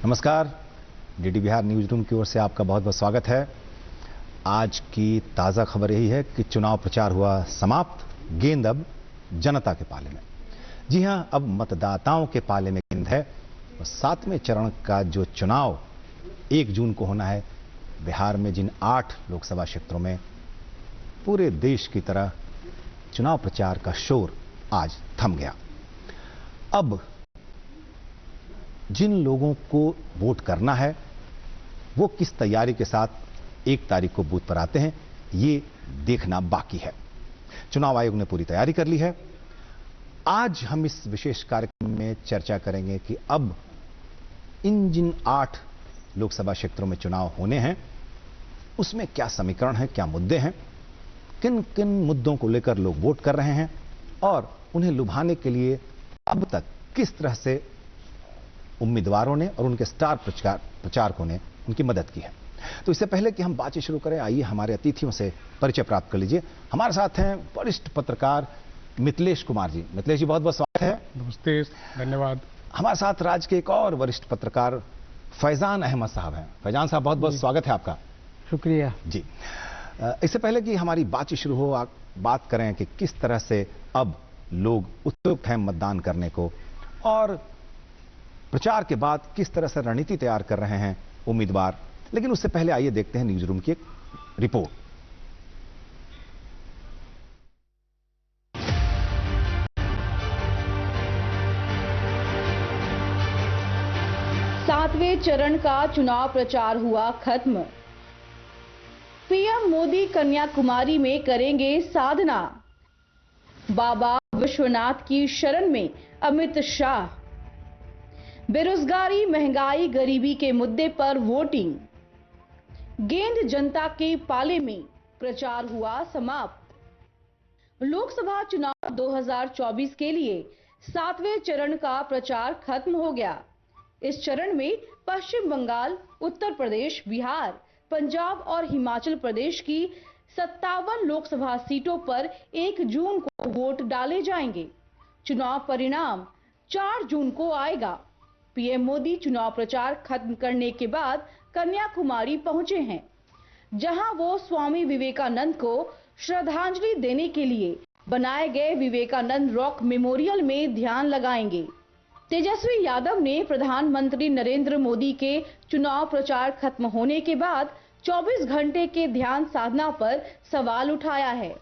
नमस्कार, DD Bihar news room की ओर से आपका बहुत बहुत स्वागत है। आज की ताज़ा खबर यही है कि चुनाव प्रचार हुआ समाप्त, गेंद अब जनता के पाले में। जी हां, अब मतदाताओं के पाले में गेंद है। और 7वें चरण का जो चुनाव 1 जून को होना है, बिहार में जिन 8 लोकसभा क्षेत्रों में पूरे देश की तरह चुनाव प्रचार का शोर आज थम गया। अब जिन लोगों को वोट करना है वो किस तैयारी के साथ 1 तारीख को बूथ पर आते हैं, ये देखना बाकी है। चुनाव आयोग ने पूरी तैयारी कर ली है। आज हम इस विशेष कार्यक्रम में चर्चा करेंगे कि अब इन जिन 8 लोकसभा क्षेत्रों में चुनाव होने हैं उसमें क्या समीकरण है, क्या मुद्दे हैं, किन किन मुद्दों को लेकर लोग वोट कर रहे हैं और उन्हें लुभाने के लिए अब तक किस तरह से उम्मीदवारों ने और उनके स्टार प्रचारकों ने उनकी मदद की है। तो इससे पहले कि हम बातचीत शुरू करें, आइए हमारे अतिथियों से परिचय प्राप्त कर लीजिए। हमारे साथ हैं वरिष्ठ पत्रकार मिथिलेश कुमार जी। मिथिलेश जी, बहुत बहुत स्वागत है। नमस्ते, धन्यवाद। हमारे साथ राज्य के एक और वरिष्ठ पत्रकार फैजान अहमद साहब हैं। फैजान साहब, बहुत बहुत स्वागत है आपका। शुक्रिया जी। इससे पहले कि हमारी बातचीत शुरू हो, आप बात करें कि किस तरह से अब लोग उत्सुक हैं मतदान करने को और प्रचार के बाद किस तरह से रणनीति तैयार कर रहे हैं उम्मीदवार। लेकिन उससे पहले आइए देखते हैं न्यूज रूम की एक रिपोर्ट। सातवें चरण का चुनाव प्रचार हुआ खत्म। पीएम मोदी कन्याकुमारी में करेंगे साधना। बाबा विश्वनाथ की शरण में अमित शाह। बेरोजगारी, महंगाई, गरीबी के मुद्दे पर वोटिंग। गेंद जनता के पाले में, प्रचार हुआ समाप्त। लोकसभा चुनाव 2024 के लिए 7वें चरण का प्रचार खत्म हो गया। इस चरण में पश्चिम बंगाल, उत्तर प्रदेश, बिहार, पंजाब और हिमाचल प्रदेश की 57 लोकसभा सीटों पर 1 जून को वोट डाले जाएंगे। चुनाव परिणाम 4 जून को आएगा। पीएम मोदी चुनाव प्रचार खत्म करने के बाद कन्याकुमारी पहुंचे हैं, जहां वो स्वामी विवेकानंद को श्रद्धांजलि देने के लिए बनाए गए विवेकानंद रॉक मेमोरियल में ध्यान लगाएंगे। तेजस्वी यादव ने प्रधानमंत्री नरेंद्र मोदी के चुनाव प्रचार खत्म होने के बाद 24 घंटे के ध्यान साधना पर सवाल उठाया है।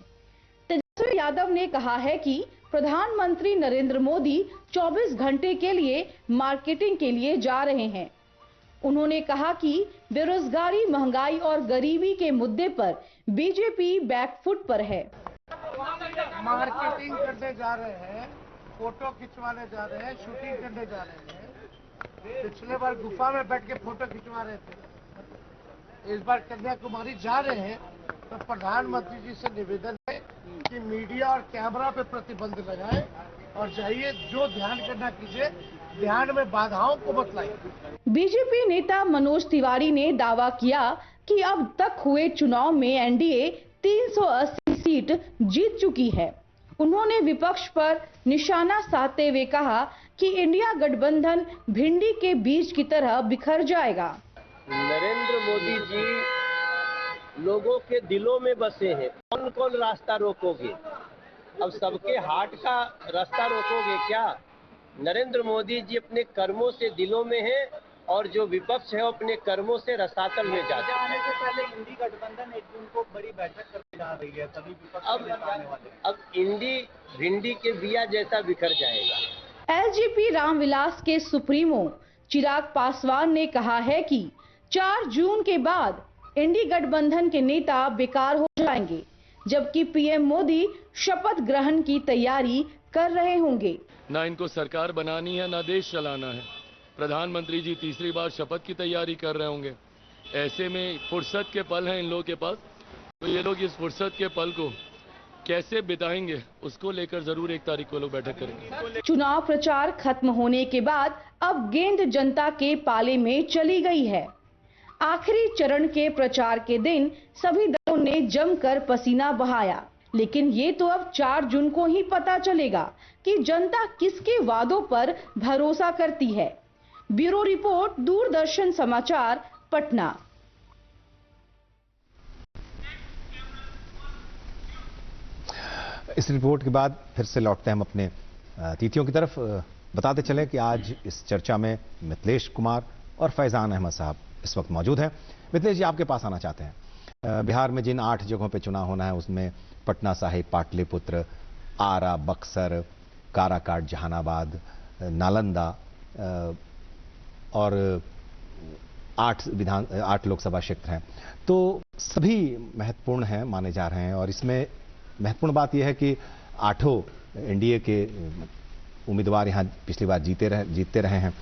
तेजस्वी यादव ने कहा है कि प्रधानमंत्री नरेंद्र मोदी 24 घंटे के लिए मार्केटिंग के लिए जा रहे हैं। उन्होंने कहा कि बेरोजगारी, महंगाई और गरीबी के मुद्दे पर बीजेपी बैकफुट पर है। मार्केटिंग करने जा रहे हैं, फोटो खिंचवाने जा रहे हैं, शूटिंग करने जा रहे हैं। पिछले बार गुफा में बैठ के फोटो खिंचवा रहे थे, इस बार कन्याकुमारी जा रहे हैं। तो प्रधानमंत्री जी से निवेदन है कि मीडिया और कैमरा पे प्रतिबंध लगाएं और जाइए, जो ध्यान करना कीजिए, ध्यान में बाधाओं को बतलाइए। बीजेपी नेता मनोज तिवारी ने दावा किया कि अब तक हुए चुनाव में एनडीए 380 सीट जीत चुकी है। उन्होंने विपक्ष पर निशाना साधते हुए कहा कि इंडिया गठबंधन भिंडी के बीज की तरह बिखर जाएगा। नरेंद्र मोदी जी लोगों के दिलों में बसे हैं। कौन कौन रास्ता रोकोगे? अब सबके हार्ट का रास्ता रोकोगे क्या? नरेंद्र मोदी जी अपने कर्मों से दिलों में हैं और जो विपक्ष है वो अपने कर्मों से रसातल में जाते हैं। आने से पहले इंडी गठबंधन 1 जून को बड़ी बैठक करने जा रही है, तभी विपक्ष अब इंडी भिंडी के बिया जैसा बिखर जाएगा। एलजेपी रामविलास के सुप्रीमो चिराग पासवान ने कहा है कि 4 जून के बाद इंडी गठबंधन के नेता बेकार हो जाएंगे, जबकि पीएम मोदी शपथ ग्रहण की तैयारी कर रहे होंगे। ना इनको सरकार बनानी है, ना देश चलाना है। प्रधानमंत्री जी तीसरी बार शपथ की तैयारी कर रहे होंगे। ऐसे में फुर्सत के पल हैं इन लोगों के पास, तो ये लोग इस फुर्सत के पल को कैसे बिताएंगे, उसको लेकर जरूर 1 तारीख को लोग बैठक करेंगे। चुनाव प्रचार खत्म होने के बाद अब गेंद जनता के पाले में चली गई है। आखिरी चरण के प्रचार के दिन सभी दलों ने जमकर पसीना बहाया, लेकिन ये तो अब 4 जून को ही पता चलेगा कि जनता किसके वादों पर भरोसा करती है। ब्यूरो रिपोर्ट, दूरदर्शन समाचार, पटना। इस रिपोर्ट के बाद फिर से लौटते हैं हम अपने अतिथियों की तरफ। बताते चले कि आज इस चर्चा में मिथिलेश कुमार और फैजान अहमद साहब इस वक्त मौजूद हैं। मिथिलेश जी, आपके पास आना चाहते हैं। बिहार में जिन 8 जगहों पे चुनाव होना है उसमें पटना साहिब, पाटलिपुत्र, आरा, बक्सर, काराकाट, जहानाबाद, नालंदा और 8 लोकसभा क्षेत्र हैं। तो सभी महत्वपूर्ण हैं माने जा रहे हैं और इसमें महत्वपूर्ण बात यह है कि 8 एनडीए के उम्मीदवार यहां पिछली बार जीतते रहे हैं।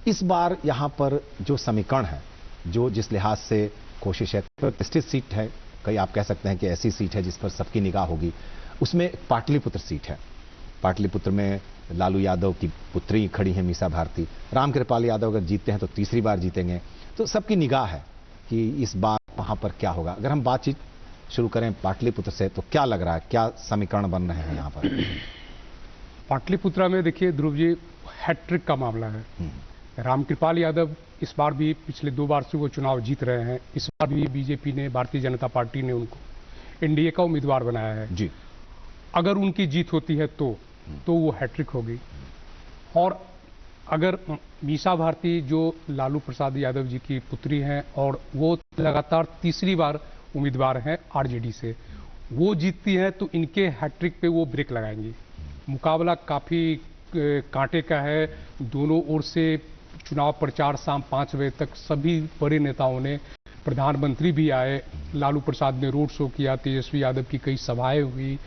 इस बार यहां पर जो समीकरण है, जो जिस लिहाज से कोशिश है, प्रतिष्ठित सीट है, कई आप कह सकते हैं कि ऐसी सीट है जिस पर सबकी निगाह होगी, उसमें पाटलिपुत्र सीट है। पाटलिपुत्र में लालू यादव की पुत्री खड़ी है, मीसा भारती। रामकृपाल यादव अगर जीतते हैं तो तीसरी बार जीतेंगे। तो सबकी निगाह है कि इस बार वहां पर क्या होगा। अगर हम बातचीत शुरू करें पाटलिपुत्र से, तो क्या लग रहा है, क्या समीकरण बन रहे हैं यहां पर? पाटलिपुत्रा में देखिए ध्रुव जी, हैट्रिक का मामला है। रामकृपाल यादव इस बार भी, पिछले 2 बार से वो चुनाव जीत रहे हैं। इस बार भी बीजेपी ने, भारतीय जनता पार्टी ने उनको एनडीए का उम्मीदवार बनाया है जी। अगर उनकी जीत होती है तो वो हैट्रिक होगी। और अगर मीसा भारती जो लालू प्रसाद यादव जी की पुत्री हैं और वो लगातार तीसरी बार उम्मीदवार हैं आरजेडी से, वो जीतती हैं तो इनके हैट्रिक पे वो ब्रेक लगाएंगी। मुकाबला काफी कांटे का है। दोनों ओर से चुनाव प्रचार शाम 5 बजे तक सभी बड़े नेताओं ने, प्रधानमंत्री भी आए, लालू प्रसाद ने रोड शो किया, तेजस्वी यादव की कई सभाएं हुई,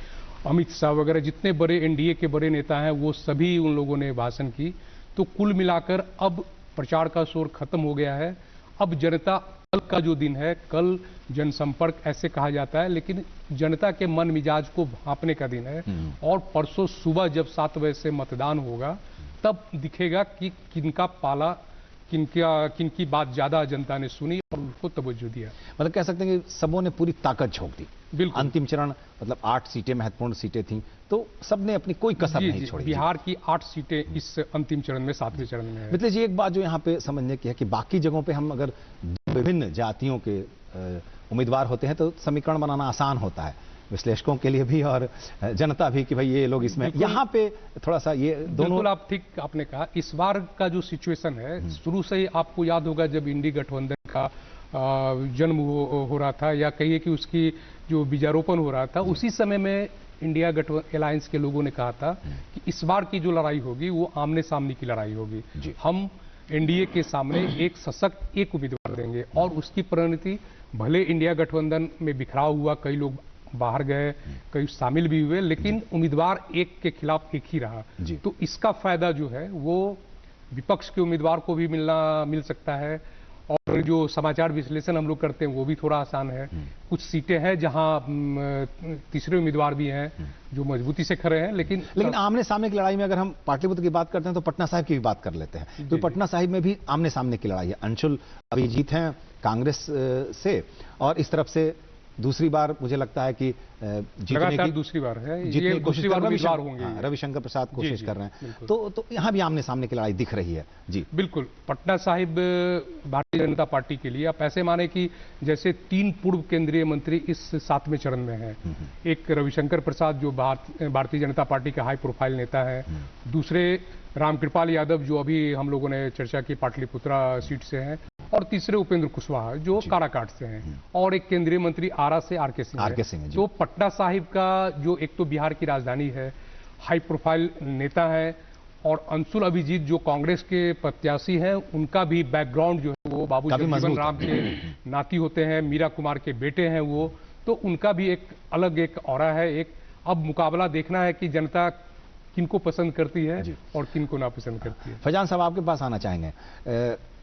अमित शाह वगैरह जितने बड़े एनडीए के बड़े नेता हैं वो सभी उन लोगों ने भाषण की। तो कुल मिलाकर अब प्रचार का शोर खत्म हो गया है। अब जनता, कल का जो दिन है, कल जनसंपर्क ऐसे कहा जाता है, लेकिन जनता के मन मिजाज को भांपने का दिन है। और परसों सुबह जब 7 बजे से मतदान होगा तब दिखेगा कि किनका पाला, किनकी बात ज्यादा जनता ने सुनी और उनको तवज्जो दिया। मतलब कह सकते हैं कि सबों ने पूरी ताकत झोंक दी। बिल्कुल। अंतिम चरण, मतलब 8 सीटें महत्वपूर्ण सीटें थी, तो सबने अपनी कोई कसर नहीं छोड़ी। बिहार की 8 सीटें इस अंतिम चरण में, 7वें चरण में है। मतलब जी, एक बात जो यहाँ पे समझने की है कि बाकी जगहों पे हम अगर विभिन्न जातियों के उम्मीदवार होते हैं तो समीकरण बनाना आसान होता है, विश्लेषकों के लिए भी और जनता भी, कि भाई ये लोग इसमें, यहाँ पे थोड़ा सा ये दोनों। बिल्कुल, आप ठीक आपने कहा। इस बार का जो सिचुएशन है, शुरू से ही आपको याद होगा जब इंडी गठबंधन का जन्म हो रहा था, या कहिए कि उसकी जो बीजारोपण हो रहा था, उसी समय में इंडिया गठबंधन अलायंस के लोगों ने कहा था कि इस बार की जो लड़ाई होगी वो आमने सामने की लड़ाई होगी। हम एनडीए के सामने एक सशक्त एक उम्मीदवार देंगे और उसकी परिणति, भले इंडिया गठबंधन में बिखराव हुआ, कई लोग बाहर गए, कई शामिल भी हुए, लेकिन उम्मीदवार एक के खिलाफ एक ही रहा। तो इसका फायदा जो है वो विपक्ष के उम्मीदवार को भी मिल सकता है। और जो समाचार विश्लेषण हम लोग करते हैं वो भी थोड़ा आसान है। कुछ सीटें हैं जहां तीसरे उम्मीदवार भी हैं जो मजबूती से खड़े हैं, लेकिन आमने सामने की लड़ाई में अगर हम पाटलिपुत्र की बात करते हैं तो पटना साहिब की भी बात कर लेते हैं। तो पटना साहिब में भी आमने सामने की लड़ाई है। अंशुल अभी जीत हैं कांग्रेस से, और इस तरफ से दूसरी बार मुझे लगता है कि जीतने की दूसरी बार है, जीतने की कोशिश कर रविशंकर प्रसाद कोशिश कर रहे हैं। तो यहाँ भी आमने सामने की लड़ाई दिख रही है। जी बिल्कुल। पटना साहिब भारतीय जनता पार्टी के लिए आप ऐसे माने कि जैसे 3 पूर्व केंद्रीय मंत्री इस 7वें चरण में हैं। एक रविशंकर प्रसाद जो भारतीय जनता पार्टी के हाई प्रोफाइल नेता है, दूसरे रामकृपाल यादव जो अभी हम लोगों ने चर्चा की पाटलिपुत्रा सीट से हैं, और तीसरे उपेंद्र कुशवाहा जो काराकाट से हैं, और एक केंद्रीय मंत्री आरा से आर के सिंह। तो पटना साहिब का जो, एक तो बिहार की राजधानी है, हाई प्रोफाइल नेता है, और अंशुल अभिजीत जो कांग्रेस के प्रत्याशी हैं, उनका भी बैकग्राउंड जो है वो बाबू जगजीवन राम के नाती होते हैं, मीरा कुमार के बेटे हैं वो, तो उनका भी एक अलग एक ऑरा है। एक अब मुकाबला देखना है कि जनता किनको पसंद करती है और किनको नापसंद करती है। फैजान साहब, आपके पास आना चाहेंगे।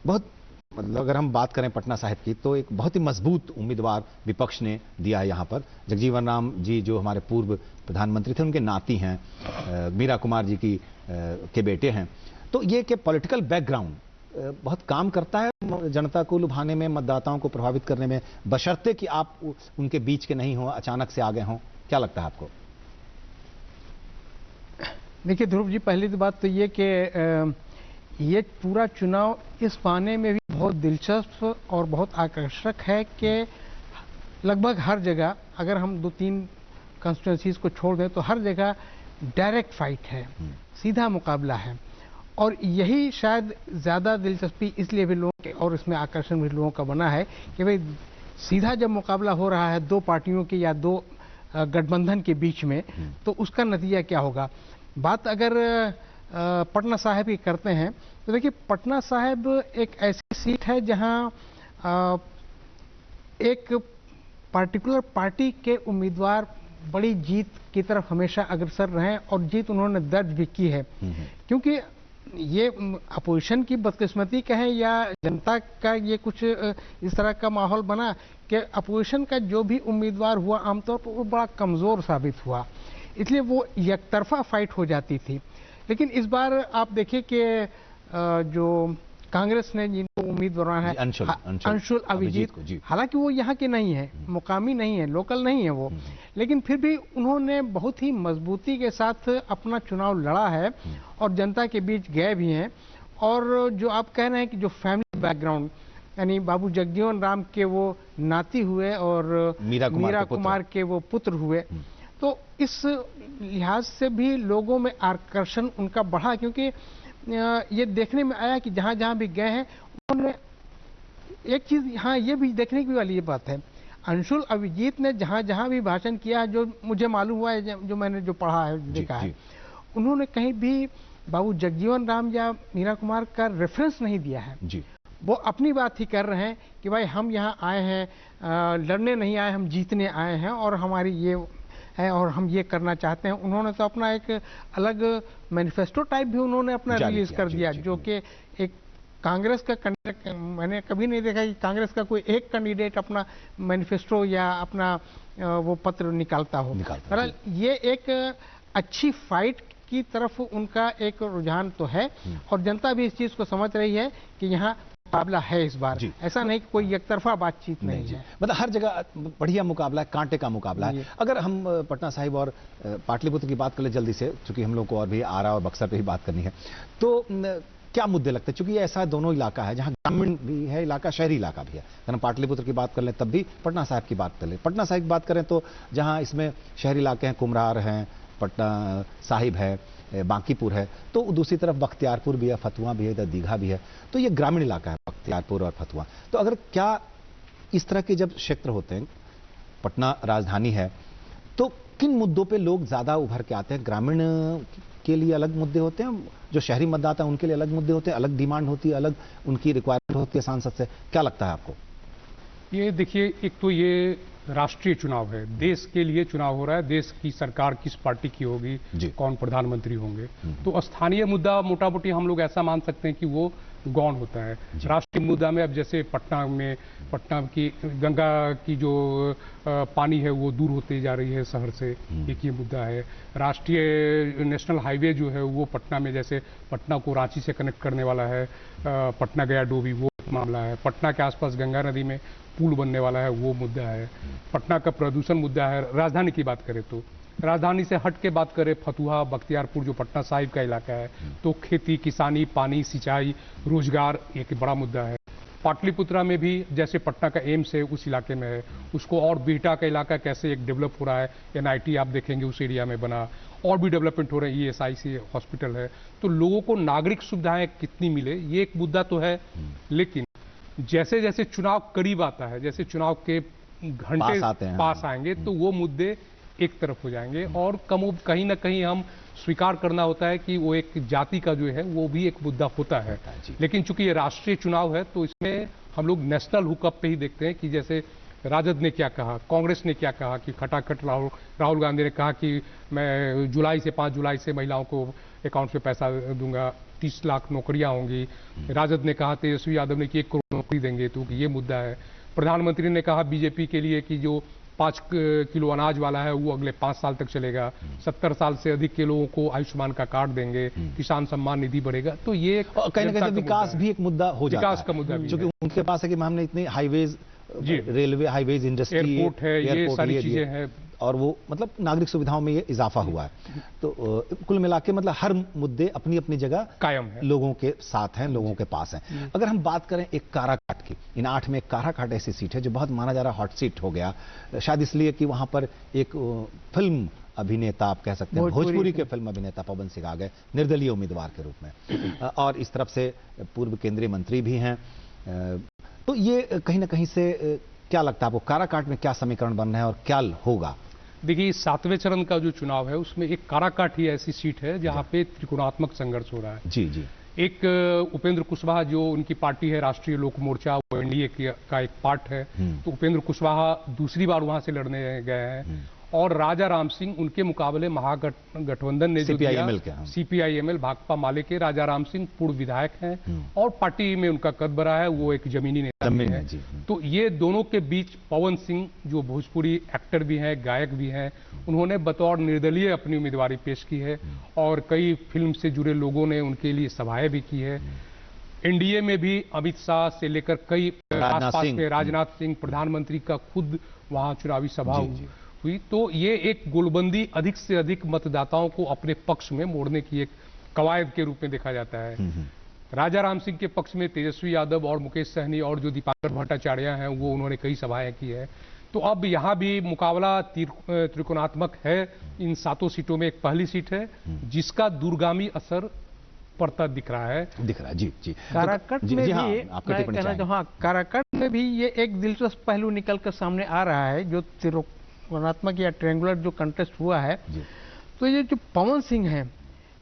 बहुत, मतलब अगर हम बात करें पटना साहिब की, तो एक बहुत ही मजबूत उम्मीदवार विपक्ष ने दिया है यहाँ पर। जगजीवन राम जी जो हमारे पूर्व प्रधानमंत्री थे, उनके नाती हैं, मीरा कुमार जी के बेटे हैं। तो ये कि पॉलिटिकल बैकग्राउंड बहुत काम करता है जनता को लुभाने में, मतदाताओं को प्रभावित करने में, बशर्ते कि आप उनके बीच के नहीं हो, अचानक से आ गए हों। क्या लगता है आपको? देखिए ध्रुव जी, पहली तो बात तो ये कि ये पूरा चुनाव इस माने में भी बहुत दिलचस्प और बहुत आकर्षक है कि लगभग हर जगह, अगर हम 2-3 कंस्टिट्यूंसीज को छोड़ दें तो हर जगह डायरेक्ट फाइट है, सीधा मुकाबला है। और यही शायद ज़्यादा दिलचस्पी इसलिए भी लोगों के और इसमें आकर्षण भी लोगों का बना है कि भाई सीधा जब मुकाबला हो रहा है दो पार्टियों के या दो गठबंधन के बीच में, तो उसका नतीजा क्या होगा। बात अगर पटना साहिब की करते हैं तो देखिए, पटना साहिब एक ऐसी सीट है जहां एक पार्टिकुलर पार्टी के उम्मीदवार बड़ी जीत की तरफ हमेशा अग्रसर रहे और जीत उन्होंने दर्ज भी की है। क्योंकि ये अपोजिशन की बदकिस्मती कहें या जनता का ये कुछ इस तरह का माहौल बना कि अपोजिशन का जो भी उम्मीदवार हुआ आमतौर पर वो बड़ा कमज़ोर साबित हुआ, इसलिए वो एकतरफा फाइट हो जाती थी। लेकिन इस बार आप देखिए कि जो कांग्रेस ने जिनको उम्मीदवार है अंशुल अभिजीत, हालांकि वो यहाँ के नहीं है, मुकामी नहीं है, लोकल नहीं है वो, लेकिन फिर भी उन्होंने बहुत ही मजबूती के साथ अपना चुनाव लड़ा है और जनता के बीच गए भी हैं। और जो आप कह रहे हैं कि जो फैमिली बैकग्राउंड, यानी बाबू जगजीवन राम के वो नाती हुए और मीरा कुमार के वो पुत्र हुए, तो इस लिहाज से भी लोगों में आकर्षण उनका बढ़ा। क्योंकि ये देखने में आया कि जहां जहां भी गए हैं उन्होंने एक चीज यहाँ ये भी देखने की वाली ये बात है, अंशुल अभिजीत ने जहां जहां भी भाषण किया है, जो मुझे मालूम हुआ है, जो मैंने जो पढ़ा है, देखा है, उन्होंने कहीं भी बाबू जगजीवन राम या मीरा कुमार का रेफरेंस नहीं दिया है जी। वो अपनी बात ही कर रहे हैं कि भाई हम यहाँ आए हैं, लड़ने नहीं आए, हम जीतने आए हैं और हमारी ये है और हम ये करना चाहते हैं। उन्होंने तो अपना एक अलग मैनिफेस्टो टाइप भी उन्होंने अपना रिलीज कर दिया, जो कि एक कांग्रेस का कैंडिडेट, मैंने कभी नहीं देखा कि कांग्रेस का कोई एक कैंडिडेट अपना मैनिफेस्टो या अपना वो पत्र निकालता हो। बहरहाल ये एक अच्छी फाइट की तरफ उनका एक रुझान तो है और जनता भी इस चीज को समझ रही है कि यहाँ मुकाबला है इस बार, ऐसा नहीं कि कोई एकतरफा बातचीत नहीं है, मतलब हर जगह बढ़िया मुकाबला है, कांटे का मुकाबला है। अगर हम पटना साहिब और पाटलिपुत्र की बात कर ले जल्दी से, क्योंकि हम लोग को और भी आरा और बक्सर पे ही बात करनी है, तो क्या मुद्दे लगते हैं, क्योंकि ये ऐसा दोनों इलाका है जहां ग्रामीण भी है इलाका, शहरी इलाका भी है। अगर हम पाटलिपुत्र की बात कर लें तब भी पटना साहिब की बात कर लें, पटना साहिब की बात करें तो जहां इसमें शहरी इलाके हैं, कुम्हरार हैं, पटना साहिब है, बांकीपुर है, तो दूसरी तरफ बख्तियारपुर भी है, फतुहा भी है, इधर दीघा भी है, तो ये ग्रामीण इलाका है बख्तियारपुर और फतुहा। तो अगर क्या इस तरह के जब क्षेत्र होते हैं, पटना राजधानी है, तो किन मुद्दों पे लोग ज्यादा उभर के आते हैं? ग्रामीण के लिए अलग मुद्दे होते हैं, जो शहरी मतदाता हैं उनके लिए अलग मुद्दे होते हैं, अलग डिमांड होती है, अलग उनकी रिक्वायरमेंट होती है सांसद से, क्या लगता है आपको? ये देखिए, एक तो ये राष्ट्रीय चुनाव है, देश के लिए चुनाव हो रहा है, देश की सरकार किस पार्टी की होगी, कौन प्रधानमंत्री होंगे, तो स्थानीय मुद्दा मोटा मोटी हम लोग ऐसा मान सकते हैं कि वो गौण होता है। राष्ट्रीय मुद्दा में अब जैसे पटना की गंगा की जो पानी है वो दूर होती जा रही है शहर से, एक ये मुद्दा है। राष्ट्रीय नेशनल हाईवे जो है वो पटना में, जैसे पटना को रांची से कनेक्ट करने वाला है, पटना गया डोभी, वो मामला है। पटना के आसपास गंगा नदी में पुल बनने वाला है, वो मुद्दा है। पटना का प्रदूषण मुद्दा है। राजधानी की बात करें तो राजधानी से हट के बात करें, फतुहा, बख्तियारपुर जो पटना साहिब का इलाका है, तो खेती, किसानी, पानी, सिंचाई, रोजगार एक बड़ा मुद्दा है। पाटलिपुत्रा में भी जैसे पटना का एम्स है उस इलाके में है, उसको और बिहटा का इलाका कैसे एक डेवलप हो रहा है, NIT आप देखेंगे उस एरिया में बना, और भी डेवलपमेंट हो रहे हैं, ESIC हॉस्पिटल है, तो लोगों को नागरिक सुविधाएं कितनी मिले ये एक मुद्दा तो है। लेकिन जैसे जैसे चुनाव करीब आता है, जैसे चुनाव के घंटे पास आएंगे, तो वो मुद्दे एक तरफ हो जाएंगे और कहीं ना कहीं हम स्वीकार करना होता है कि वो एक जाति का जो है वो भी एक मुद्दा होता है। लेकिन चूंकि ये राष्ट्रीय चुनाव है तो इसमें हम लोग नेशनल हुकअप पे ही देखते हैं कि जैसे राजद ने क्या कहा, कांग्रेस ने क्या कहा कि खटाखट राहुल गांधी ने कहा कि मैं 5 जुलाई से महिलाओं को अकाउंट में पैसा दूंगा, 30 लाख नौकरियां होंगी। राजद ने कहा, तेजस्वी यादव ने कि 1 करोड़ नौकरी देंगे, तो ये मुद्दा है। प्रधानमंत्री ने कहा बीजेपी के लिए कि जो 5 किलो अनाज वाला है वो अगले 5 साल तक चलेगा, 70 साल से अधिक के लोगों को आयुष्मान का कार्ड देंगे, किसान सम्मान निधि बढ़ेगा। तो ये कहीं ना कहीं विकास भी एक मुद्दा हो जाता है, विकास का मुद्दा भी, क्योंकि उनके पास है कि हमने इतने highways, railway highways, industry, airport है, ये सारी चीजें हैं। और वो मतलब नागरिक सुविधाओं में ये इजाफा हुआ है। तो कुल मिला के मतलब हर मुद्दे अपनी अपनी जगह कायम है, लोगों के साथ हैं, लोगों के पास हैं। अगर हम बात करें एक काराकाट की, इन 8 में काराकाट ऐसी सीट है जो बहुत माना जा रहा हॉट सीट हो गया, शायद इसलिए कि वहां पर एक फिल्म अभिनेता आप कह सकते हैं, भोजपुरी के फिल्म अभिनेता पवन सिंह आ गए निर्दलीय उम्मीदवार के रूप में, और इस तरफ से पूर्व केंद्रीय मंत्री भी हैं। तो ये कहीं ना कहीं से क्या लगता है आपको, काराकाट में क्या समीकरण बन रहा है और क्या होगा? देखिए, 7वें चरण का जो चुनाव है उसमें एक काराकाट ही ऐसी सीट है जहां पे त्रिकोणात्मक संघर्ष हो रहा है। जी जी। एक उपेंद्र कुशवाहा जो उनकी पार्टी है राष्ट्रीय लोक मोर्चा, वो एनडीए का एक पार्ट है, तो उपेंद्र कुशवाहा दूसरी बार वहां से लड़ने गए हैं। और राजा राम सिंह उनके मुकाबले महागठबंधन ने जो दिया, सीपीआईएमएल भाकपा माले के राजा राम सिंह पूर्व विधायक हैं और पार्टी में उनका कद बढ़ा है, वो एक जमीनी नेता भी है। तो ये दोनों के बीच पवन सिंह जो भोजपुरी एक्टर भी हैं, गायक भी हैं, उन्होंने बतौर निर्दलीय अपनी उम्मीदवारी पेश की है और कई फिल्म से जुड़े लोगों ने उनके लिए सभाएं भी की है। एनडीए में भी अमित शाह से लेकर कई आसपास के राजनाथ सिंह, प्रधानमंत्री का खुद वहां चुनावी सभा हुई। तो ये एक गोलबंदी अधिक से अधिक मतदाताओं को अपने पक्ष में मोड़ने की एक कवायद के रूप में देखा जाता है। राजा राम सिंह के पक्ष में तेजस्वी यादव और मुकेश सहनी और जो दीपांकर भट्टाचार्य हैं वो उन्होंने कई सभाएं की है। तो अब यहाँ भी मुकाबला त्रिकोणात्मक है। इन 7 सीटों में एक पहली सीट है जिसका दूरगामी असर पड़ता दिख रहा है। जी जी। काराकाट में भी मैं कहना चाहूँ, काराकाट में भी ये एक दिलचस्प पहलू निकल कर सामने आ रहा है जो त्रिकोणात्मक या ट्रायंगुलर जो कंटेस्ट हुआ है। तो ये जो पवन सिंह हैं,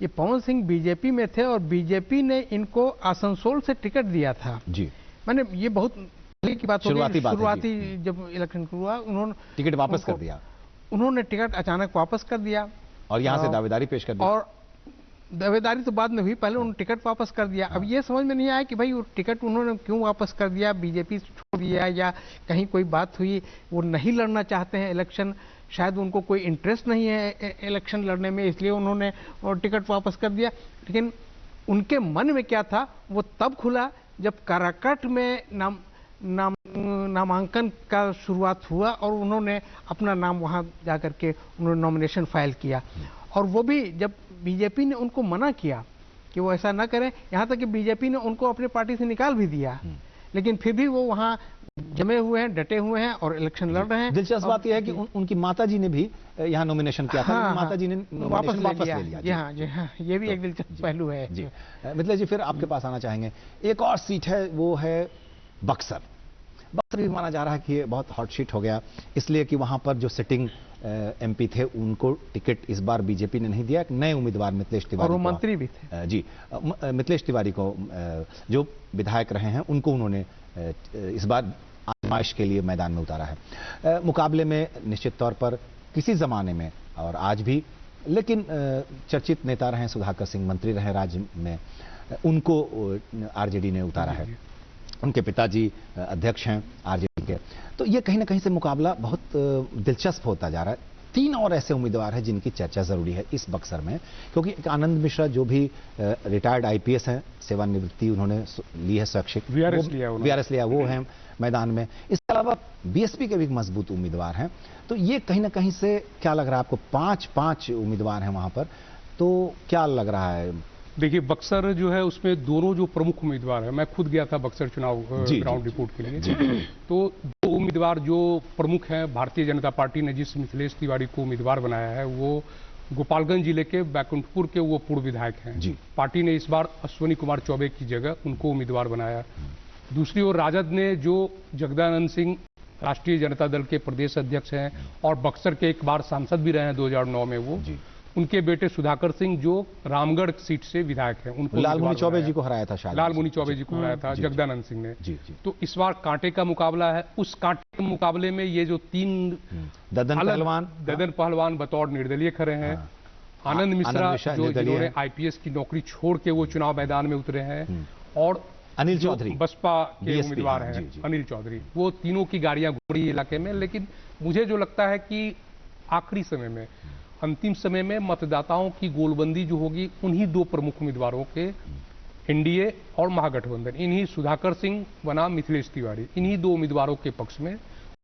ये पवन सिंह बीजेपी में थे और बीजेपी ने इनको आसनसोल से टिकट दिया था। जी, मैंने ये बहुत पहले की बात होगी, शुरुआती जब इलेक्शन हुआ उन्होंने टिकट वापस कर दिया, उन्होंने टिकट अचानक वापस कर दिया और यहाँ से दावेदारी पेश कर दी। और दावेदारी तो बाद में हुई, पहले उन्होंने टिकट वापस कर दिया। अब ये समझ में नहीं आया कि भाई वो टिकट उन्होंने क्यों वापस कर दिया, बीजेपी छोड़ दिया या कहीं कोई बात हुई, वो नहीं लड़ना चाहते हैं इलेक्शन, शायद उनको कोई इंटरेस्ट नहीं है इलेक्शन लड़ने में, इसलिए उन्होंने टिकट वापस कर दिया। लेकिन उनके मन में क्या था वो तब खुला जब काराकाट में नामांकन का शुरुआत हुआ और उन्होंने अपना नाम वहां जाकर के उन्होंने नॉमिनेशन फाइल किया। और वो भी जब बीजेपी ने उनको मना किया कि वो ऐसा ना करें, यहाँ तक कि बीजेपी ने उनको अपनी पार्टी से निकाल भी दिया, लेकिन फिर भी वो वहाँ जमे हुए हैं, डटे हुए हैं और इलेक्शन लड़ रहे हैं। दिलचस्प बात यह है कि उनकी माताजी ने भी यहाँ नॉमिनेशन किया था, माताजी ने वापस ले लिया। जी हाँ, ये भी एक दिलचस्प पहलू है। जी मिथिलेश जी, फिर आपके पास आना चाहेंगे। एक और सीट है, वो है बक्सर। बक्सर भी माना जा रहा है कि ये बहुत हॉट सीट हो गया, इसलिए कि वहां पर जो सिटिंग एमपी थे उनको टिकट इस बार बीजेपी ने नहीं दिया। एक नए उम्मीदवार मिथिलेश तिवारी, और वो मंत्री भी थे। जी, मिथिलेश तिवारी को जो विधायक रहे हैं उनको उन्होंने इस बार आजमाइश के लिए मैदान में उतारा है। मुकाबले में निश्चित तौर पर किसी जमाने में और आज भी, लेकिन चर्चित नेता रहे सुधाकर सिंह, मंत्री रहे राज्य में, उनको आरजेडी ने उतारा है। उनके पिताजी अध्यक्ष हैं आरजेडी के। तो ये कहीं ना कहीं से मुकाबला बहुत दिलचस्प होता जा रहा है। 3 और ऐसे उम्मीदवार हैं जिनकी चर्चा जरूरी है इस बक्सर में, क्योंकि एक आनंद मिश्रा जो भी रिटायर्ड आईपीएस हैं, सेवानिवृत्ति उन्होंने ली है, शैक्षिक वीआरएस लिया, वो हैं मैदान में। इसके अलावा बीएसपी के भी मजबूत उम्मीदवार हैं। तो ये कहीं ना कहीं से क्या लग रहा है आपको, 5 उम्मीदवार हैं वहां पर, तो क्या लग रहा है? देखिए, बक्सर जो है उसमें दोनों जो प्रमुख उम्मीदवार हैं, मैं खुद गया था बक्सर चुनाव ग्राउंड रिपोर्ट के लिए, तो 2 उम्मीदवार जो प्रमुख हैं, भारतीय जनता पार्टी ने जिस मिथिलेश तिवारी को उम्मीदवार बनाया है वो गोपालगंज जिले के बैकुंठपुर के वो पूर्व विधायक हैं। पार्टी ने इस बार अश्विनी कुमार चौबे की जगह उनको उम्मीदवार बनाया। दूसरी ओर राजद ने जो जगदानंद सिंह राष्ट्रीय जनता दल के प्रदेश अध्यक्ष हैं और बक्सर के एक बार सांसद भी रहे हैं 2009 में, वो उनके बेटे सुधाकर सिंह जो रामगढ़ सीट से विधायक हैं, उनको लालमुनि चौबे जी को हराया था, शायद लालमुनि चौबे जी को हराया था जगदानंद सिंह ने। तो इस बार कांटे का मुकाबला है। उस कांटे के मुकाबले में ये जो 3 ददन पहलवान बतौर निर्दलीय खड़े हैं, आनंद मिश्रा जो जिन्होंने आईपीएस की नौकरी छोड़ के वो चुनाव मैदान में उतरे हैं, और अनिल चौधरी बसपा के उम्मीदवार हैं, अनिल चौधरी, वो तीनों की गाड़ियां घूम रही इलाके में। लेकिन मुझे जो लगता है कि आखिरी समय में, अंतिम समय में मतदाताओं की गोलबंदी जो होगी उन्हीं 2 प्रमुख उम्मीदवारों के, एनडीए और महागठबंधन, इन्हीं सुधाकर सिंह बनाम मिथिलेश तिवारी, इन्हीं 2 उम्मीदवारों के पक्ष में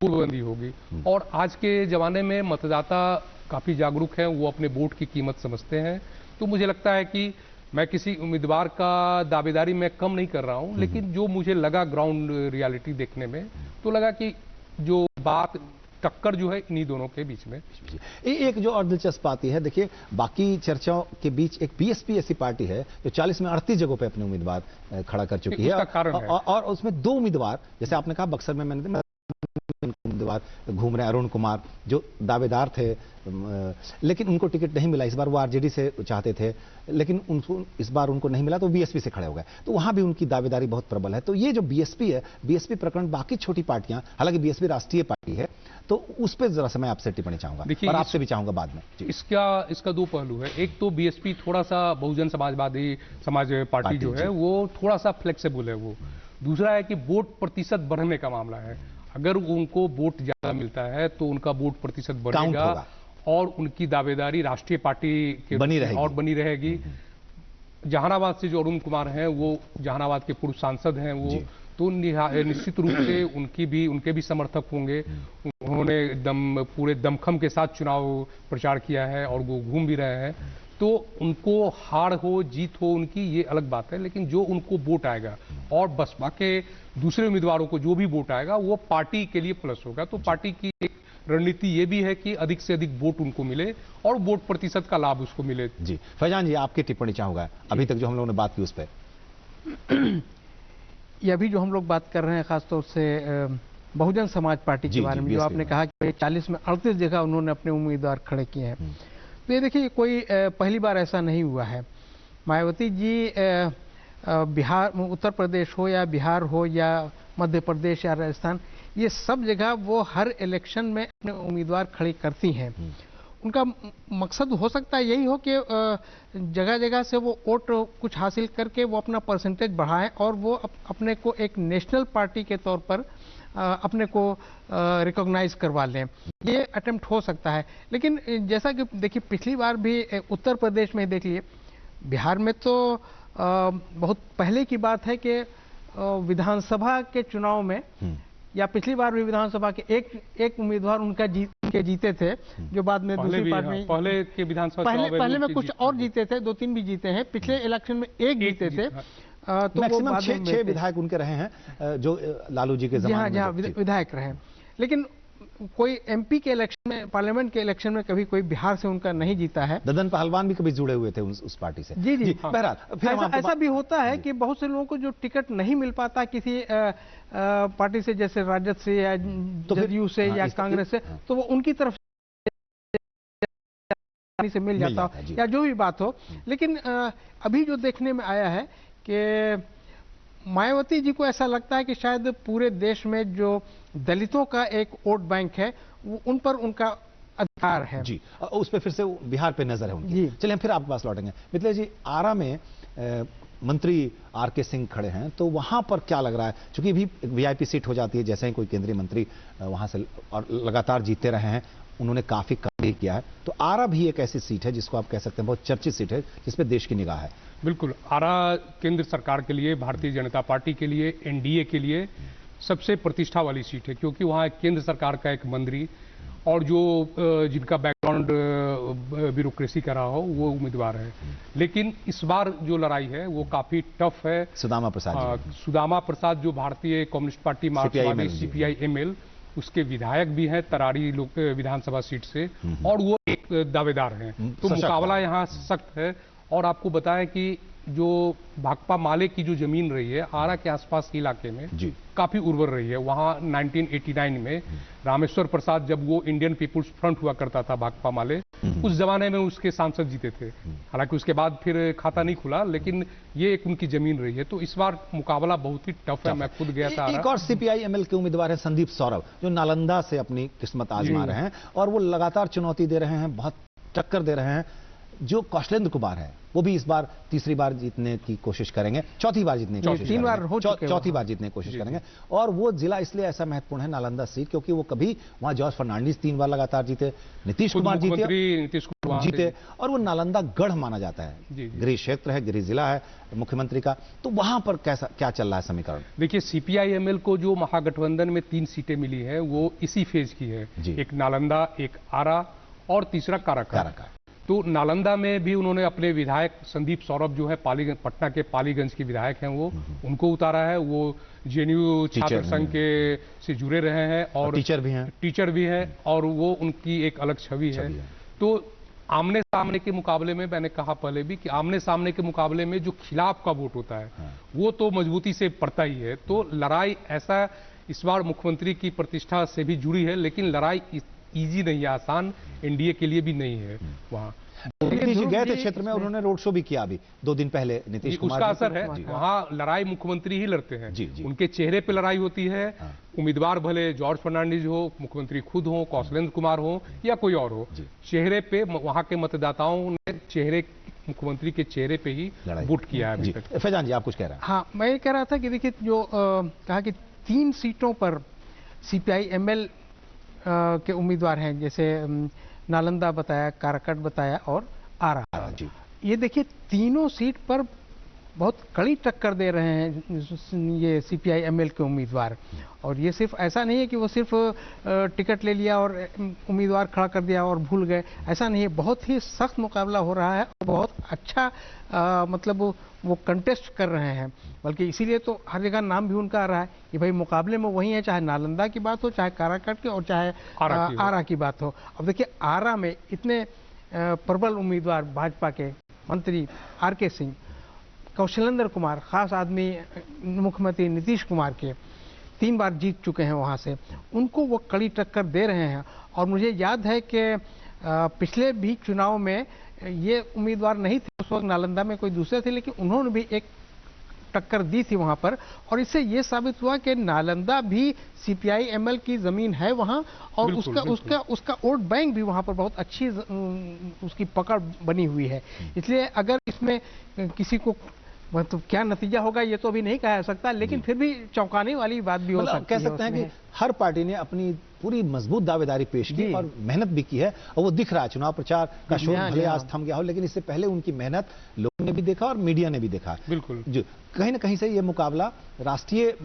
पूर्वबंदी होगी। और आज के जमाने में मतदाता काफी जागरूक हैं, वो अपने वोट की कीमत समझते हैं। तो मुझे लगता है कि मैं किसी उम्मीदवार का दावेदारी मैं कम नहीं कर रहा हूं, लेकिन जो मुझे लगा ग्राउंड रियलिटी देखने में, तो लगा कि जो बात टक्कर जो है इन्हीं दोनों के बीच में। एक जो और दिलचस्प बात यह है, देखिए बाकी चर्चाओं के बीच एक बीएसपी ऐसी पार्टी है जो 40 में 38 जगहों पे अपने उम्मीदवार खड़ा कर चुकी है, और उसमें 2 उम्मीदवार, जैसे आपने कहा बक्सर में मैंने उम्मीदवार घूम रहे हैं, अरुण कुमार जो दावेदार थे, लेकिन उनको टिकट नहीं मिला। इस बार वो आरजेडी से चाहते थे, लेकिन उनको इस बार उनको नहीं मिला तो बीएसपी से खड़े हो गए, तो वहां भी उनकी दावेदारी बहुत प्रबल है। तो ये जो बीएसपी है, बीएसपी प्रकरण बाकी छोटी पार्टियां, हालांकि बीएसपी राष्ट्रीय पार्टी है, तो उस पर जरा सा मैं आपसे टिप्पणी चाहूंगा और आपसे भी चाहूंगा बाद में। इसका 2 पहलू है। एक तो बीएसपी थोड़ा सा बहुजन समाज पार्टी जो है वो थोड़ा सा फ्लेक्सिबल है वो। दूसरा है कि वोट प्रतिशत बढ़ने का मामला है। अगर उनको वोट ज्यादा मिलता है तो उनका वोट प्रतिशत बढ़ेगा और उनकी दावेदारी राष्ट्रीय पार्टी के बनी रहेगी। जहानाबाद से जो अरुण कुमार हैं, वो जहानाबाद के पूर्व सांसद हैं, वो तो निश्चित रूप से उनके भी समर्थक होंगे। उन्होंने पूरे दमखम के साथ चुनाव प्रचार किया है और वो घूम भी रहे हैं। तो उनको हार हो जीत हो उनकी ये अलग बात है, लेकिन जो उनको वोट आएगा और बसपा के दूसरे उम्मीदवारों को जो भी वोट आएगा वो पार्टी के लिए प्लस होगा। तो पार्टी की एक रणनीति ये भी है कि अधिक से अधिक वोट उनको मिले और वोट प्रतिशत का लाभ उसको मिले। जी फैजान जी, आपकी टिप्पणी चाहूंगा अभी तक जो हम लोगों ने बात की उस पर। ये अभी जो हम लोग बात कर रहे हैं खासतौर से बहुजन समाज पार्टी के बारे में, जो आपने कहा कि 40 में 38 जगह उन्होंने अपने उम्मीदवार खड़े किए हैं, तो ये देखिए कोई पहली बार ऐसा नहीं हुआ है। मायावती जी बिहार, उत्तर प्रदेश हो या बिहार हो या मध्य प्रदेश या राजस्थान, ये सब जगह वो हर इलेक्शन में अपने उम्मीदवार खड़े करती हैं। उनका मकसद हो सकता है यही हो कि जगह जगह से वो वोट कुछ हासिल करके वो अपना परसेंटेज बढ़ाएं और वो अपने को एक नेशनल पार्टी के तौर पर अपने को रिकॉग्नाइज करवा लें। ये अटेम्प्ट हो सकता है। लेकिन जैसा कि देखिए पिछली बार भी उत्तर प्रदेश में देख लिए, बिहार में तो बहुत पहले की बात है कि विधानसभा के चुनाव में या पिछली बार भी विधानसभा के एक उम्मीदवार उनके जीते थे, जो बाद में दूसरी पार्टी में पहले के विधानसभा पहले में कुछ और जीते थे, 2-3 भी जीते हैं। पिछले इलेक्शन में एक जीते थे। तो मैक्सिमम 6 विधायक उनके रहे हैं जो लालू जी के ज़माने में जहाँ विधायक रहे। लेकिन कोई एमपी के इलेक्शन में, पार्लियामेंट के इलेक्शन में कभी कोई बिहार से उनका नहीं जीता है। ददन पहलवान भी कभी जुड़े हुए थे उस पार्टी से। जी। बहरहाल फिर ऐसा भी होता है कि बहुत से लोगों को जो टिकट नहीं मिल पाता किसी पार्टी से, जैसे राजद से या जदयू से या कांग्रेस से, तो वो उनकी तरफ से मिल जाता हो या जो भी बात हो। लेकिन अभी जो देखने में आया है कि मायावती जी को ऐसा लगता है कि शायद पूरे देश में जो दलितों का एक वोट बैंक है, वो उन पर उनका अधिकार है। जी, उस पर फिर से बिहार पे नजर है उनकी। चलिए हम फिर आपके पास लौटेंगे। मिथिलेश जी, आरा में मंत्री आर.के. सिंह खड़े हैं, तो वहां पर क्या लग रहा है? क्योंकि भी वीआईपी सीट हो जाती है, जैसे ही कोई केंद्रीय मंत्री वहां से और लगातार जीतते रहे हैं, उन्होंने काफी काम भी किया है। तो आरा भी एक ऐसी सीट है जिसको आप कह सकते हैं बहुत चर्चित सीट है, जिसपे देश की निगाह है। बिल्कुल, आरा केंद्र सरकार के लिए, भारतीय जनता पार्टी के लिए, एनडीए के लिए सबसे प्रतिष्ठा वाली सीट है, क्योंकि वहाँ केंद्र सरकार का एक मंत्री और जो जिनका बैकग्राउंड ब्यूरोक्रेसी का रहा हो वो उम्मीदवार है। लेकिन इस बार जो लड़ाई है वो काफी टफ है। सुदामा प्रसाद जो भारतीय कम्युनिस्ट पार्टी मार्क्सवादी CPI-ML उसके विधायक भी हैं तरारी विधानसभा सीट से, और वो एक दावेदार हैं। तो मुकाबला यहाँ सख्त है। और आपको बताएं कि जो भाकपा माले की जो जमीन रही है आरा के आसपास के इलाके में काफी उर्वर रही है। वहां 1989 में रामेश्वर प्रसाद, जब वो इंडियन पीपुल्स फ्रंट हुआ करता था भाकपा माले, उस जमाने में उसके सांसद जीते थे। हालांकि उसके बाद फिर खाता नहीं खुला, लेकिन ये एक उनकी जमीन रही है। तो इस बार मुकाबला बहुत ही टफ है। मैं खुद गया था। एक और CPI-ML के उम्मीदवार है संदीप सौरभ, जो नालंदा से अपनी किस्मत आजमा रहे हैं और वो लगातार चुनौती दे रहे हैं, बहुत टक्कर दे रहे हैं। जो कौशलेंद्र कुमार है वो भी इस बार तीसरी बार जीतने की कोशिश करेंगे, चौथी बार जीतने की कोशिश करेंगे, 3 बार हो चुके, चौथी बार जीतने की कोशिश करेंगे। और वो जिला इसलिए ऐसा महत्वपूर्ण है नालंदा सीट, क्योंकि वो कभी वहां जॉर्ज फर्नांडिस 3 बार लगातार जीते, नीतीश कुमार जीते, वहाँ जीते से और वो नालंदा गढ़ माना जाता है, जी, जी। गृह क्षेत्र है, गृह जिला है मुख्यमंत्री का, तो वहां पर कैसा क्या चल रहा है समीकरण? देखिए, सीपीआई-एमएल को जो महागठबंधन में 3 सीटें मिली हैं वो इसी फेज की है, जी। एक नालंदा, एक आरा और तीसरा काराकाट। काराकाट। तो नालंदा में भी उन्होंने अपने विधायक संदीप सौरभ जो है पटना के पालीगंज के विधायक हैं, वो उनको उतारा है। वो जेएनयू छात्र संघ के से जुड़े रहे हैं और टीचर भी हैं और वो उनकी एक अलग छवि है। तो आमने सामने के मुकाबले में, मैंने कहा पहले भी कि आमने सामने के मुकाबले में जो खिलाफ का वोट होता है वो तो मजबूती से पड़ता ही है। तो लड़ाई ऐसा इस बार मुख्यमंत्री की प्रतिष्ठा से भी जुड़ी है, लेकिन लड़ाई इजी नहीं है, आसान एनडीए के लिए भी नहीं है। वहाँ नीतीश जी गए थे क्षेत्र में, उन्होंने रोड शो भी किया अभी 2 दिन पहले नीतीश कुमार, उसका असर है। वहाँ लड़ाई मुख्यमंत्री ही लड़ते हैं, उनके चेहरे पे लड़ाई होती है। उम्मीदवार भले जॉर्ज फर्नांडिस हो, मुख्यमंत्री खुद हो, कौशलेंद्र कुमार हो या कोई और हो, चेहरे पे वहाँ के मतदाताओं ने मुख्यमंत्री के चेहरे पे ही वोट किया है अभी तक। फैजान जी आप कुछ कह रहे हैं? हाँ, मैं ये कह रहा था कि देखिए जो कहा कि 3 सीटों पर सीपीआई-एमएल के उम्मीदवार हैं, जैसे नालंदा बताया, काराकाट बताया और आरा। ये देखिए तीनों सीट पर बहुत कड़ी टक्कर दे रहे हैं ये सीपीआई-एमएल के उम्मीदवार। और ये सिर्फ ऐसा नहीं है कि वो सिर्फ टिकट ले लिया और उम्मीदवार खड़ा कर दिया और भूल गए, ऐसा नहीं है। बहुत ही सख्त मुकाबला हो रहा है और बहुत अच्छा मतलब वो कंटेस्ट कर रहे हैं। बल्कि इसीलिए तो हर जगह नाम भी उनका आ रहा है कि भाई मुकाबले में वही है, चाहे नालंदा की बात हो, चाहे काराकाट की और चाहे आरा की बात हो। अब देखिए आरा में इतने प्रबल उम्मीदवार भाजपा के मंत्री आर.के. सिंह, कौशलेंद्र कुमार, खास आदमी मुख्यमंत्री नीतीश कुमार के 3 बार जीत चुके हैं वहां से, उनको वो कड़ी टक्कर दे रहे हैं। और मुझे याद है कि पिछले भी चुनाव में ये उम्मीदवार नहीं थे, उस वक्त नालंदा में कोई दूसरे थे, लेकिन उन्होंने भी एक टक्कर दी थी वहां पर। और इससे ये साबित हुआ कि नालंदा भी सीपीआई-एमएल की जमीन है वहां, और उसका वोट बैंक भी वहां पर बहुत अच्छी उसकी पकड़ बनी हुई है। इसलिए अगर इसमें किसी को मतलब क्या नतीजा होगा ये तो अभी नहीं कहा जा सकता, लेकिन फिर भी चौंकाने वाली बात भी हो सकती है। कह सकते हैं कि हर पार्टी ने अपनी पूरी मजबूत दावेदारी पेश की और मेहनत भी की है, और वो दिख रहा है। चुनाव प्रचार का शोर भले आज थम गया हो, लेकिन इससे पहले उनकी मेहनत लोगों ने भी देखा और मीडिया ने भी देखा। बिल्कुल, जो कहीं ना कहीं से ये मुकाबला राष्ट्रीय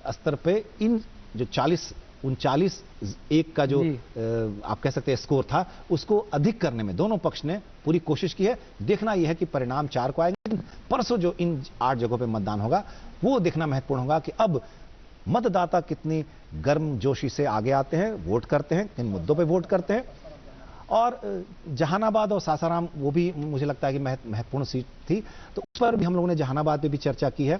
स्तर पे इन जो 39-1 का जो आप कह सकते हैं स्कोर था, उसको अधिक करने में दोनों पक्ष ने पूरी कोशिश की है। देखना यह है कि परिणाम 4 को आएंगे। परसों जो इन 8 जगहों पे मतदान होगा वो देखना महत्वपूर्ण होगा कि अब मतदाता कितनी गर्मजोशी से आगे आते हैं, वोट करते हैं, किन मुद्दों पे वोट करते हैं। और जहानाबाद और सासाराम, वो भी मुझे लगता है कि महत्वपूर्ण सीट थी, तो उस पर भी हम लोगों ने जहानाबाद पे भी चर्चा की है।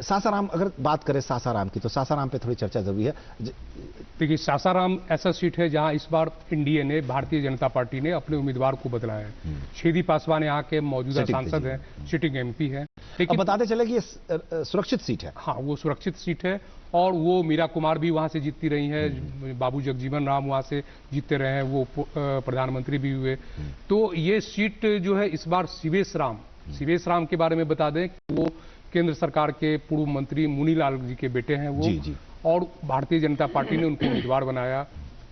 सासाराम, अगर बात करें सासाराम की, तो सासाराम पे थोड़ी चर्चा जरूरी है। देखिए, सासाराम ऐसा सीट है जहां इस बार एनडीए ने, भारतीय जनता पार्टी ने अपने उम्मीदवार को बदला है। छेदी पासवान यहाँ के मौजूदा सांसद हैं, सिटिंग एमपी है। लेकिन बताते चले कि ये सुरक्षित सीट है। हाँ, वो सुरक्षित सीट है और वो मीरा कुमार भी वहां से जीतती रही है, बाबू जगजीवन राम वहां से जीतते रहे हैं, वो प्रधानमंत्री भी हुए। तो ये सीट जो है इस बार शिवेश राम के बारे में बता दें कि वो केंद्र सरकार के पूर्व मंत्री मुनीलाल जी के बेटे हैं वो। और भारतीय जनता पार्टी ने उनको उम्मीदवार बनाया।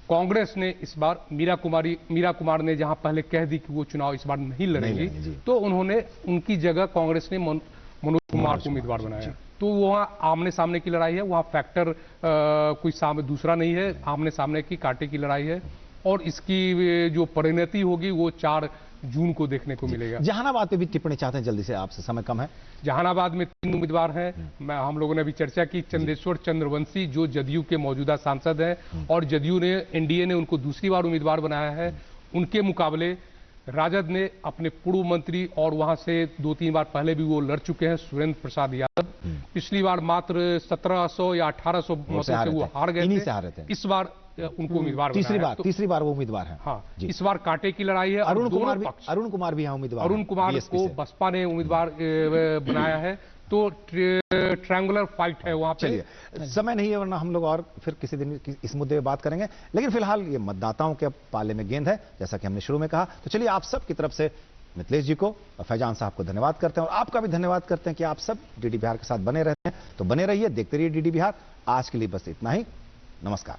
कांग्रेस ने इस बार मीरा कुमार ने जहां पहले कह दी कि वो चुनाव इस बार नहीं लड़ेंगी, तो उन्होंने उनकी जगह कांग्रेस ने मनोज कुमार को उम्मीदवार बनाया। तो वहां आमने सामने की लड़ाई है, वहां फैक्टर कोई दूसरा नहीं है, आमने सामने की कांटे की लड़ाई है। और इसकी जो परिणति होगी वो 4 जून को देखने को मिलेगा। जहानाबाद पे भी टिप्पणी चाहते हैं जल्दी से, आपसे समय कम है। जहानाबाद में 3 उम्मीदवार हैं। हम लोगों ने अभी चर्चा की, चंदेश्वर चंद्रवंशी जो जदयू के मौजूदा सांसद हैं और जदयू ने, एनडीए ने उनको दूसरी बार उम्मीदवार बनाया है। उनके मुकाबले राजद ने अपने पूर्व मंत्री और वहां से 2-3 बार पहले भी वो लड़ चुके हैं, सुरेंद्र प्रसाद यादव। पिछली बार मात्र 1700 या 1800 मतों से वो हार गए थे। इस बार उनको उम्मीदवार तीसरी बार वो उम्मीदवार हैं। हाँ, इस बार कांटे की लड़ाई है। अरुण कुमार भी यहाँ उम्मीदवार। अरुण कुमार को बसपा ने उम्मीदवार बनाया है। तो ट्रायंगुलर फाइट है वहां पे। चलिए, समय नहीं है, वरना हम लोग और फिर किसी दिन इस मुद्दे पे बात करेंगे, लेकिन फिलहाल ये मतदाताओं के पाले में गेंद है, जैसा कि हमने शुरू में कहा। तो चलिए, आप सब की तरफ से मिथिलेश जी को और फैजान साहब को धन्यवाद करते हैं, और आपका भी धन्यवाद करते हैं कि आप सब डीडी बिहार के साथ बने रहते हैं। तो बने रहिए, देखते रहिए डीडी बिहार। आज के लिए बस इतना ही। नमस्कार।